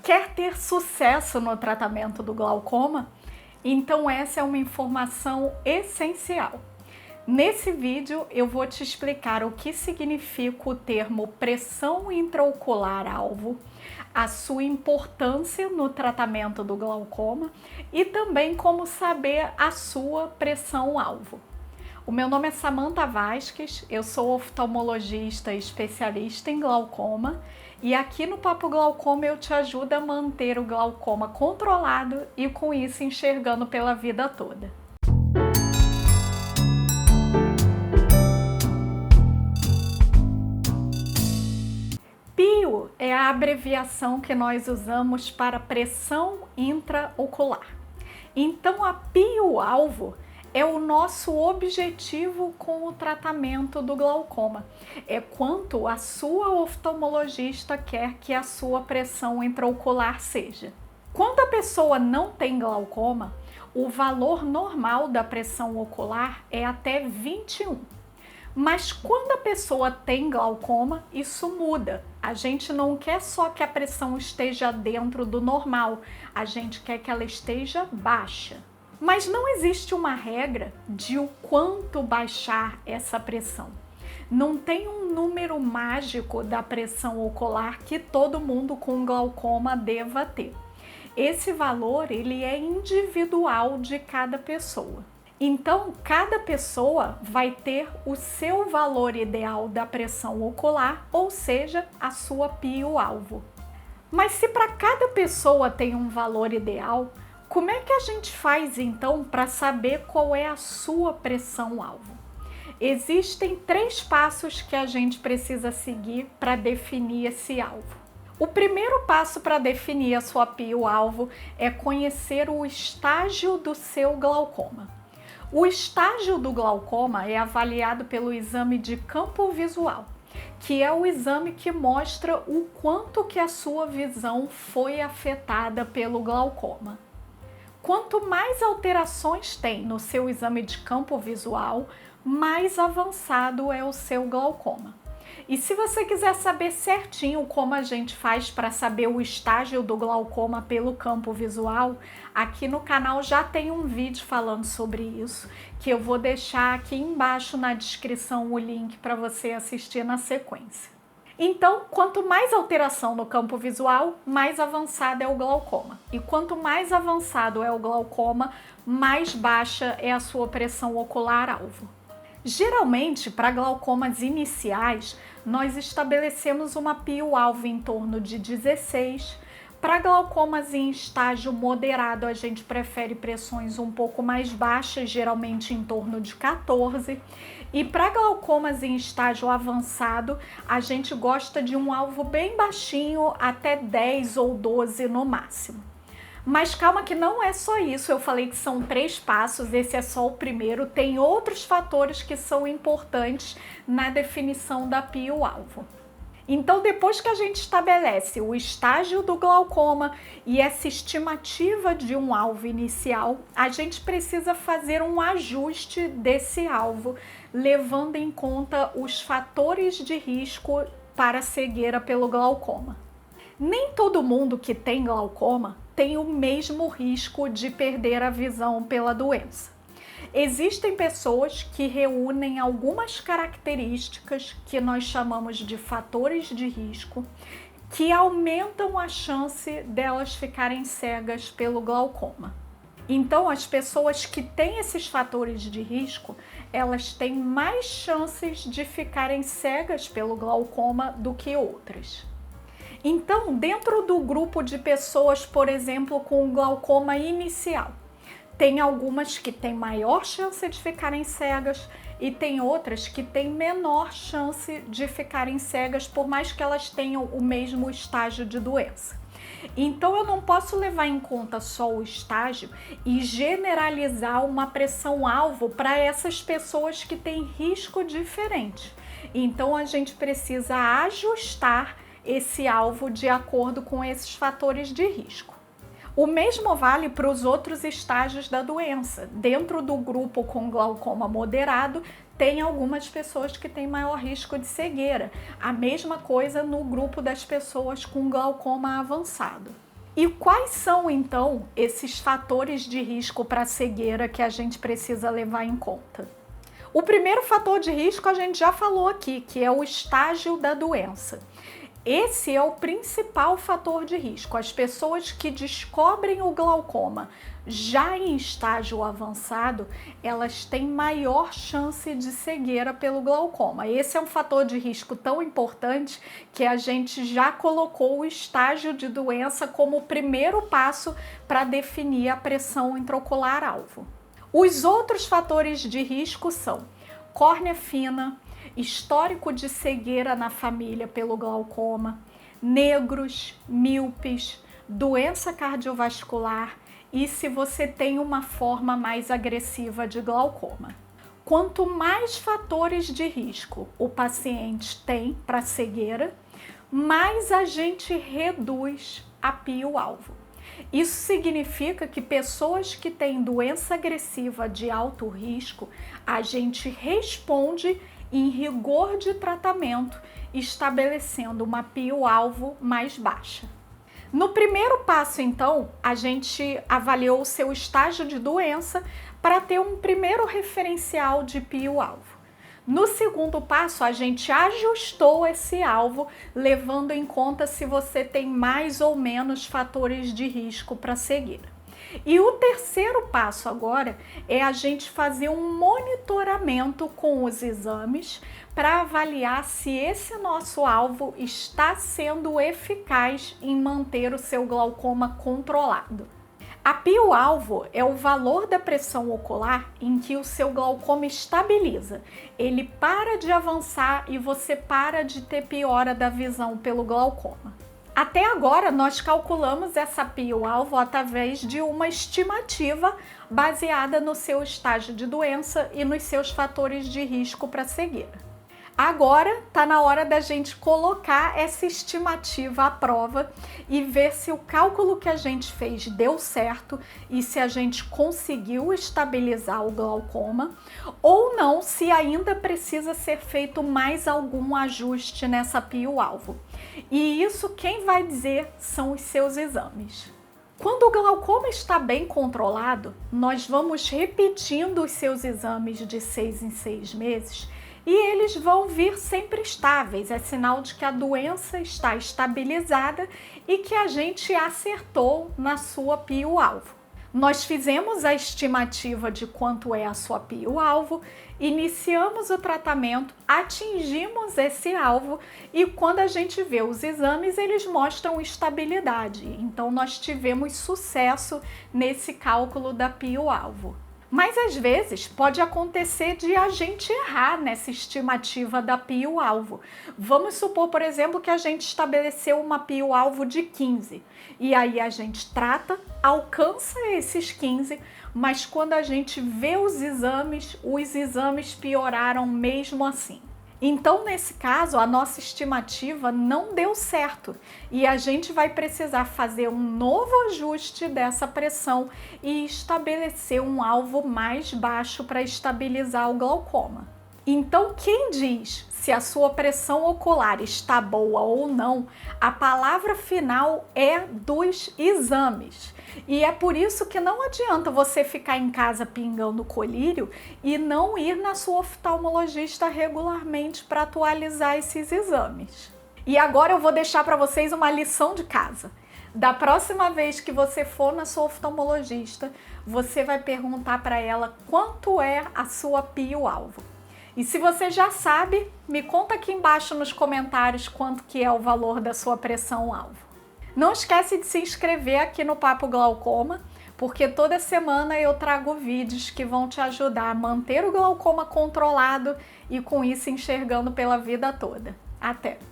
Quer ter sucesso no tratamento do glaucoma? Então essa é uma informação essencial. Nesse vídeo eu vou te explicar o que significa o termo pressão intraocular alvo, a sua importância no tratamento do glaucoma e também como saber a sua pressão alvo. O meu nome é Samantha Vasques, eu sou oftalmologista e especialista em glaucoma e aqui no Papo Glaucoma eu te ajudo a manter o glaucoma controlado e com isso enxergando pela vida toda. PIO é a abreviação que nós usamos para pressão intraocular. Então a PIO-alvo é o nosso objetivo com o tratamento do glaucoma. É quanto a sua oftalmologista quer que a sua pressão intraocular seja. Quando a pessoa não tem glaucoma, o valor normal da pressão ocular é até 21. Mas quando a pessoa tem glaucoma, isso muda. A gente não quer só que a pressão esteja dentro do normal, a gente quer que ela esteja baixa. Mas não existe uma regra de o quanto baixar essa pressão. Não tem um número mágico da pressão ocular que todo mundo com glaucoma deva ter. Esse valor ele é individual de cada pessoa. Então, cada pessoa vai ter o seu valor ideal da pressão ocular, ou seja, a sua PIO-alvo. Mas se para cada pessoa tem um valor ideal, como é que a gente faz então para saber qual é a sua pressão-alvo? Existem 3 passos que a gente precisa seguir para definir esse alvo. O primeiro passo para definir a sua PIO-alvo é conhecer o estágio do seu glaucoma. O estágio do glaucoma é avaliado pelo exame de campo visual, que é o exame que mostra o quanto que a sua visão foi afetada pelo glaucoma. Quanto mais alterações tem no seu exame de campo visual, mais avançado é o seu glaucoma. E se você quiser saber certinho como a gente faz para saber o estágio do glaucoma pelo campo visual, aqui no canal já tem um vídeo falando sobre isso, que eu vou deixar aqui embaixo na descrição o link para você assistir na sequência. Então, quanto mais alteração no campo visual, mais avançado é o glaucoma. E quanto mais avançado é o glaucoma, mais baixa é a sua pressão ocular-alvo. Geralmente, para glaucomas iniciais, nós estabelecemos uma PIO-alvo em torno de 16. Para glaucomas em estágio moderado, a gente prefere pressões um pouco mais baixas, geralmente em torno de 14. E para glaucomas em estágio avançado, a gente gosta de um alvo bem baixinho, até 10 ou 12 no máximo. Mas calma que não é só isso, eu falei que são 3 passos, esse é só o primeiro, tem outros fatores que são importantes na definição da PIO-alvo. Então, depois que a gente estabelece o estágio do glaucoma e essa estimativa de um alvo inicial, a gente precisa fazer um ajuste desse alvo, levando em conta os fatores de risco para a cegueira pelo glaucoma. Nem todo mundo que tem glaucoma tem o mesmo risco de perder a visão pela doença. Existem pessoas que reúnem algumas características que nós chamamos de fatores de risco, que aumentam a chance delas ficarem cegas pelo glaucoma. Então, as pessoas que têm esses fatores de risco, elas têm mais chances de ficarem cegas pelo glaucoma do que outras. Então, dentro do grupo de pessoas, por exemplo, com glaucoma inicial, tem algumas que têm maior chance de ficarem cegas e tem outras que têm menor chance de ficarem cegas, por mais que elas tenham o mesmo estágio de doença. Então eu não posso levar em conta só o estágio e generalizar uma pressão-alvo para essas pessoas que têm risco diferente. Então a gente precisa ajustar esse alvo de acordo com esses fatores de risco. O mesmo vale para os outros estágios da doença. Dentro do grupo com glaucoma moderado, tem algumas pessoas que têm maior risco de cegueira. A mesma coisa no grupo das pessoas com glaucoma avançado. E quais são, então, esses fatores de risco para a cegueira que a gente precisa levar em conta? O primeiro fator de risco a gente já falou aqui, que é o estágio da doença. Esse é o principal fator de risco. As pessoas que descobrem o glaucoma já em estágio avançado, elas têm maior chance de cegueira pelo glaucoma. Esse é um fator de risco tão importante que a gente já colocou o estágio de doença como o primeiro passo para definir a pressão intraocular-alvo. Os outros fatores de risco são córnea fina, histórico de cegueira na família pelo glaucoma, negros, míopes, doença cardiovascular e se você tem uma forma mais agressiva de glaucoma. Quanto mais fatores de risco o paciente tem para cegueira, mais a gente reduz a pio-alvo. Isso significa que pessoas que têm doença agressiva de alto risco, a gente responde em rigor de tratamento, estabelecendo uma pio-alvo mais baixa. No primeiro passo, então, a gente avaliou o seu estágio de doença para ter um primeiro referencial de pio-alvo. No segundo passo, a gente ajustou esse alvo, levando em conta se você tem mais ou menos fatores de risco para cegueira. E o terceiro passo agora é a gente fazer um monitoramento com os exames para avaliar se esse nosso alvo está sendo eficaz em manter o seu glaucoma controlado. A pio-alvo é o valor da pressão ocular em que o seu glaucoma estabiliza. Ele para de avançar e você para de ter piora da visão pelo glaucoma. Até agora, nós calculamos essa pio-alvo através de uma estimativa baseada no seu estágio de doença e nos seus fatores de risco para cegueira. Agora está na hora da gente colocar essa estimativa à prova e ver se o cálculo que a gente fez deu certo e se a gente conseguiu estabilizar o glaucoma ou não, se ainda precisa ser feito mais algum ajuste nessa pio-alvo. E isso quem vai dizer são os seus exames. Quando o glaucoma está bem controlado, nós vamos repetindo os seus exames de 6 em 6 meses e eles vão vir sempre estáveis. É sinal de que a doença está estabilizada e que a gente acertou na sua pio-alvo. Nós fizemos a estimativa de quanto é a sua pio-alvo, iniciamos o tratamento, atingimos esse alvo e quando a gente vê os exames, eles mostram estabilidade. Então, nós tivemos sucesso nesse cálculo da pio-alvo. Mas às vezes pode acontecer de a gente errar nessa estimativa da pio-alvo. Vamos supor, por exemplo, que a gente estabeleceu uma pio-alvo de 15 e aí a gente trata, alcança esses 15, mas quando a gente vê os exames pioraram mesmo assim. Então, nesse caso, a nossa estimativa não deu certo e a gente vai precisar fazer um novo ajuste dessa pressão e estabelecer um alvo mais baixo para estabilizar o glaucoma. Então, quem diz se a sua pressão ocular está boa ou não, a palavra final é dos exames. E é por isso que não adianta você ficar em casa pingando colírio e não ir na sua oftalmologista regularmente para atualizar esses exames. E agora eu vou deixar para vocês uma lição de casa. Da próxima vez que você for na sua oftalmologista, você vai perguntar para ela quanto é a sua pio-alvo. E se você já sabe, me conta aqui embaixo nos comentários quanto que é o valor da sua pressão-alvo. Não esquece de se inscrever aqui no Papo Glaucoma, porque toda semana eu trago vídeos que vão te ajudar a manter o glaucoma controlado e com isso enxergando pela vida toda. Até!